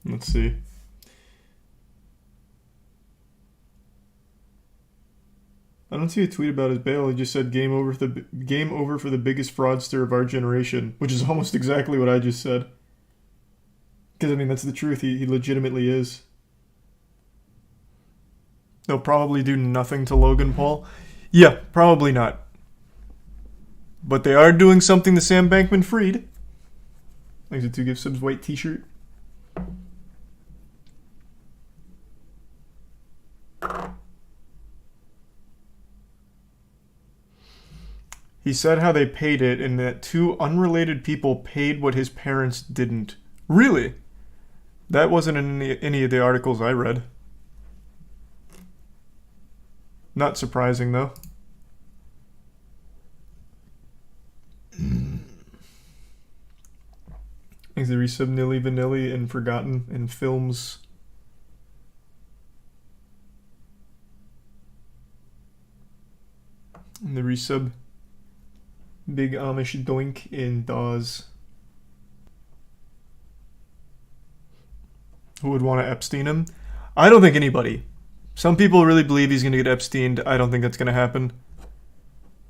Let's see. I don't see a tweet about his bail. He just said game over for the biggest fraudster of our generation, which is almost exactly what I just said. Because I mean that's the truth. He legitimately is. They'll probably do nothing to Logan Paul. Yeah, probably not. But they are doing something to Sam Bankman Fried. Thanks to 2 gift subs, white t-shirt. He said how they paid it and that 2 unrelated people paid what his parents didn't. Really? That wasn't in any of the articles I read. Not surprising, though. Thanks to resub Nilly Vanilli and Forgotten in Films. And the resub Big Amish Doink in Dawes. Who would want to Epstein him? I don't think anybody. Some people really believe he's going to get Epsteined. I don't think that's going to happen.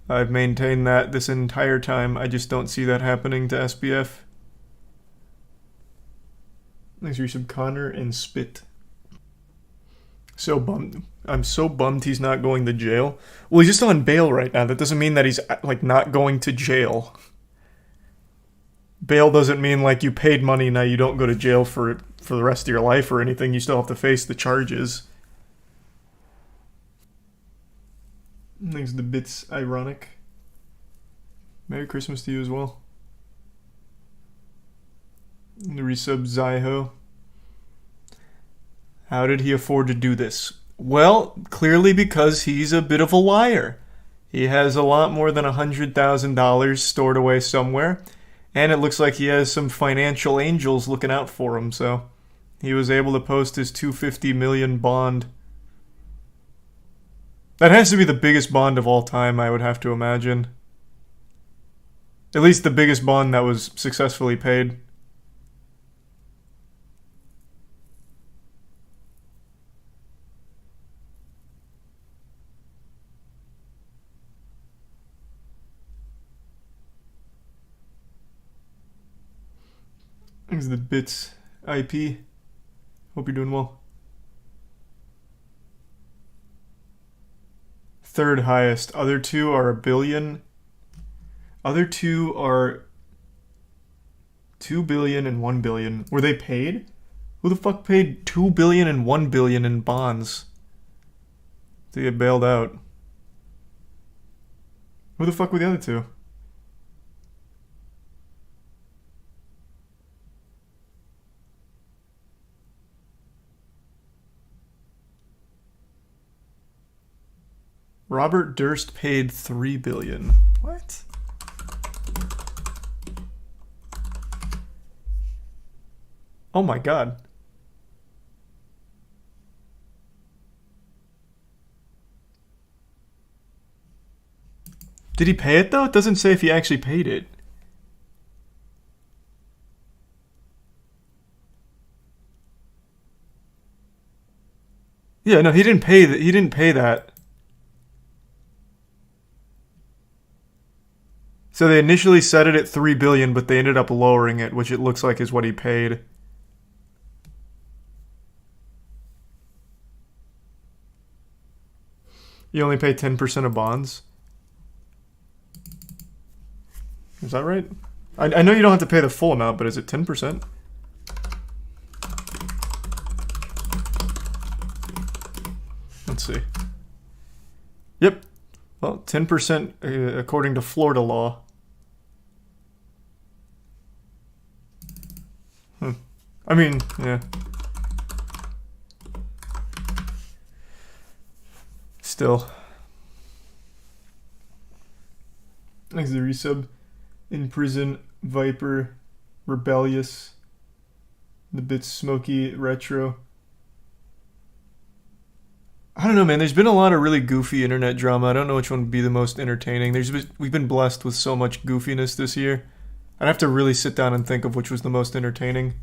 I've maintained that this entire time. I just don't see that happening to SBF. Thanks for your sub, Connor and Spit. So bummed. I'm so bummed he's not going to jail. Well, he's just on bail right now. That doesn't mean that he's like not going to jail. Bail doesn't mean like you paid money, now you don't go to jail for the rest of your life or anything. You still have to face the charges. Thanks to the bits ironic. Merry Christmas to you as well. The resub Zyho. How did he afford to do this? Well, clearly because he's a bit of a liar. He has a lot more than $100,000 stored away somewhere, and it looks like he has some financial angels looking out for him, so he was able to post his $250 million bond. That has to be the biggest bond of all time, I would have to imagine. At least the biggest bond that was successfully paid. Thanks to the bits IP. Hope you're doing well. Third highest. Other 2 are $1 billion. Other 2 are $2 billion and $1 billion. Were they paid? Who the fuck paid $2 billion and $1 billion in bonds to get bailed out? Who the fuck were the other 2? Robert Durst paid $3 billion. What? Oh my god. Did he pay it though? It doesn't say if he actually paid it. Yeah, no, he didn't pay that. He didn't pay that. So they initially set it at $3 billion, but they ended up lowering it, which it looks like is what he paid. You only pay 10% of bonds? Is that right? I know you don't have to pay the full amount, but is it 10%? Let's see. Yep. Well, 10% according to Florida law. I mean, yeah. Still. Thanks to the resub. In prison, Viper, Rebellious, the bit Smoky, Retro. I don't know, man. There's been a lot of really goofy internet drama. I don't know which one would be the most entertaining. We've been blessed with so much goofiness this year. I'd have to really sit down and think of which was the most entertaining.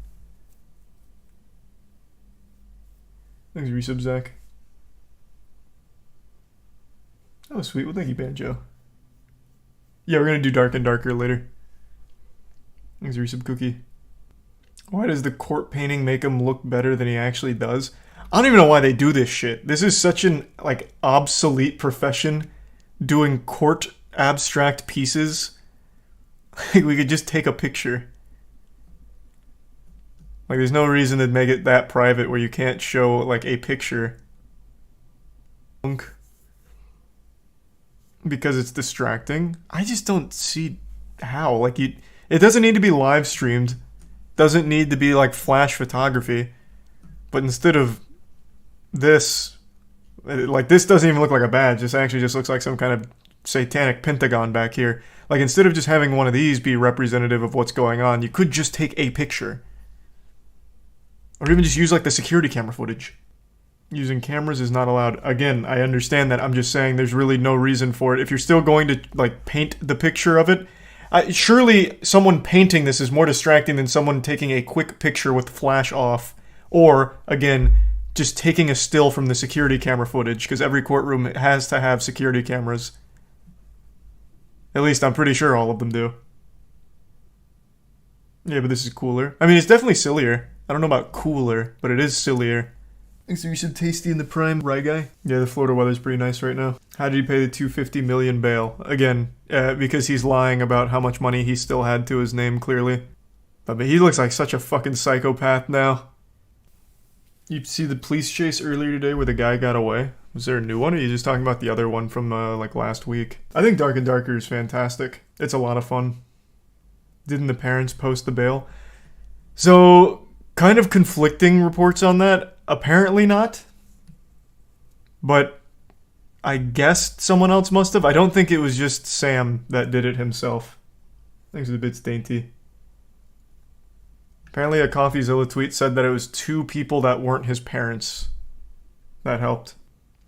Thanks, resub, Zach. Oh, sweet. Well, thank you, Banjo. Yeah, we're gonna do Dark and Darker later. Thanks, resub, Cookie. Why does the court painting make him look better than he actually does? I don't even know why they do this shit. This is such an, like, obsolete profession, doing court abstract pieces. We could just take a picture. Like, there's no reason to make it that private where you can't show, like, a picture. Because it's distracting. I just don't see how. Like, it doesn't need to be live streamed. Doesn't need to be, like, flash photography. But instead of this, like, this doesn't even look like a badge. This actually just looks like some kind of satanic pentagon back here. Like, instead of just having one of these be representative of what's going on, you could just take a picture. Or even just use, like, the security camera footage. Using cameras is not allowed. Again, I understand that. I'm just saying there's really no reason for it. If you're still going to, like, paint the picture of it, surely someone painting this is more distracting than someone taking a quick picture with flash off. Or, again, just taking a still from the security camera footage, because every courtroom has to have security cameras. At least I'm pretty sure all of them do. Yeah, but this is cooler. I mean, it's definitely sillier. I don't know about cooler, but it is sillier. Thanks for some tasty in the prime, right guy? Yeah, the Florida weather's pretty nice right now. How did he pay the $250 million bail? Again, because he's lying about how much money he still had to his name, clearly. But he looks like such a fucking psychopath now. You see the police chase earlier today where the guy got away? Was there a new one, or are you just talking about the other one from, like, last week? I think Dark and Darker is fantastic. It's a lot of fun. Didn't the parents post the bail? So, kind of conflicting reports on that. Apparently not. But I guess someone else must have. I don't think it was just Sam that did it himself. Thanks for the bits, Dainty. Apparently a CoffeeZilla tweet said that it was 2 people that weren't his parents. That helped.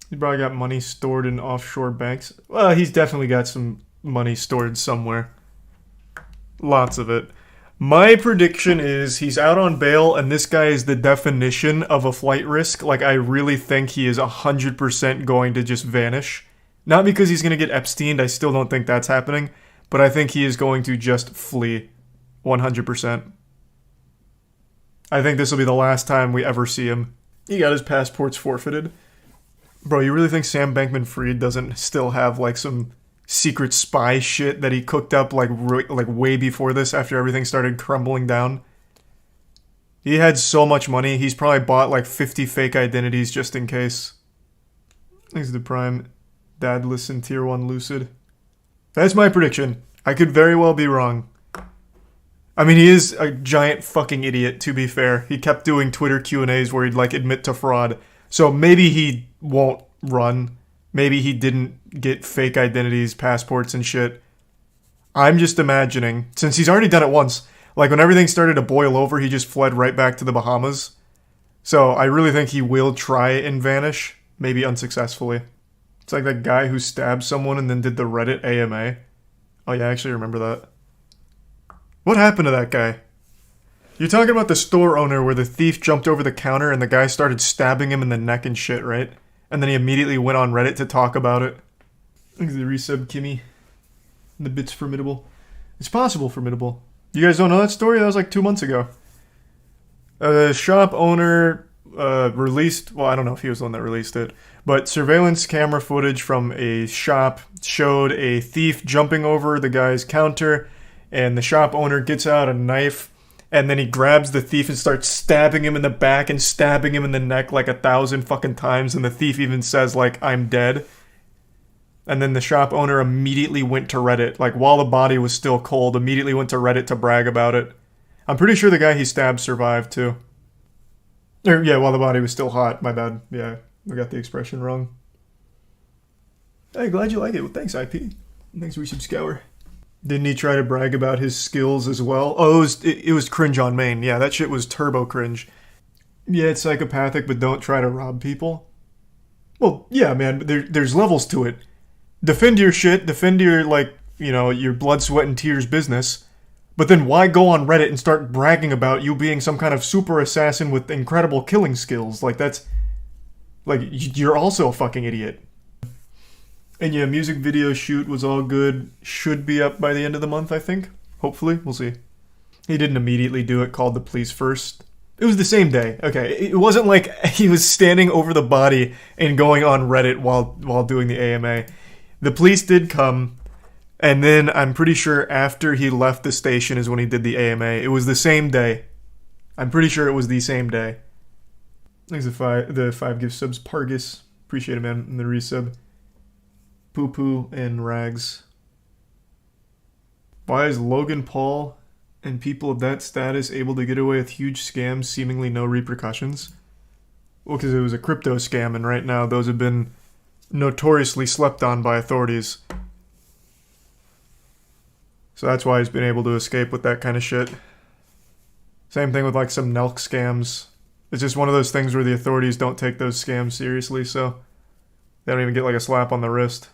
He probably got money stored in offshore banks. Well, he's definitely got some money stored somewhere. Lots of it. My prediction is he's out on bail, and this guy is the definition of a flight risk. Like, I really think he is 100% going to just vanish. Not because he's going to get Epsteined, I still don't think that's happening, but I think he is going to just flee. 100%. I think this will be the last time we ever see him. He got his passports forfeited. Bro, you really think Sam Bankman Fried doesn't still have, like, some secret spy shit that he cooked up, like way before this, after everything started crumbling down? He had so much money, he's probably bought, like, 50 fake identities just in case. Thanks to the Prime. Dadless and Tier 1 Lucid. That's my prediction. I could very well be wrong. I mean, he is a giant fucking idiot, to be fair. He kept doing Twitter Q&As where he'd, like, admit to fraud. So maybe he won't run. Maybe he didn't get fake identities, passports, and shit. I'm just imagining, since he's already done it once, like, when everything started to boil over, he just fled right back to the Bahamas. So I really think he will try and vanish, maybe unsuccessfully. It's like that guy who stabbed someone and then did the Reddit AMA. Oh yeah, I actually remember that. What happened to that guy? You're talking about the store owner where the thief jumped over the counter and the guy started stabbing him in the neck and shit, right? And then he immediately went on Reddit to talk about it. Thanks to the resub, Kimmy. And the bit's formidable. It's possible formidable. You guys don't know that story? That was like 2 months ago. A shop owner released... Well, I don't know if he was the one that released it. But surveillance camera footage from a shop showed a thief jumping over the guy's counter. And the shop owner gets out a knife. And then he grabs the thief and starts stabbing him in the back and stabbing him in the neck like 1,000 fucking times. And the thief even says, like, I'm dead. And then the shop owner immediately went to Reddit. Like, while the body was still cold, immediately went to Reddit to brag about it. I'm pretty sure the guy he stabbed survived, too. Or, yeah, while the body was still hot. My bad. Yeah, I got the expression wrong. Hey, glad you like it. Well, thanks, IP. Thanks, Resub Scour. Didn't he try to brag about his skills as well? Oh, it was cringe on main. Yeah, that shit was turbo cringe. Yeah, it's psychopathic, but don't try to rob people. Well, yeah, man, there's levels to it. Defend your shit, defend your, like, you know, your blood, sweat, and tears business. But then why go on Reddit and start bragging about you being some kind of super assassin with incredible killing skills? Like, that's Like, you're also a fucking idiot. And yeah, music video shoot was all good. Should be up by the end of the month, I think. Hopefully, we'll see. He didn't immediately do it, called the police first. It was the same day. Okay, it wasn't like he was standing over the body and going on Reddit while doing the AMA. The police did come, and then I'm pretty sure after he left the station is when he did the AMA. It was the same day. I'm pretty sure it was the same day. Thanks the five gift subs. Pargus. Appreciate it, man. And the resub. Poo Poo and Rags. Why is Logan Paul and people of that status able to get away with huge scams, seemingly no repercussions? Well, because it was a crypto scam, and right now those have been notoriously slept on by authorities. So that's why he's been able to escape with that kind of shit. Same thing with like some Nelk scams. It's just one of those things where the authorities don't take those scams seriously, so they don't even get like a slap on the wrist.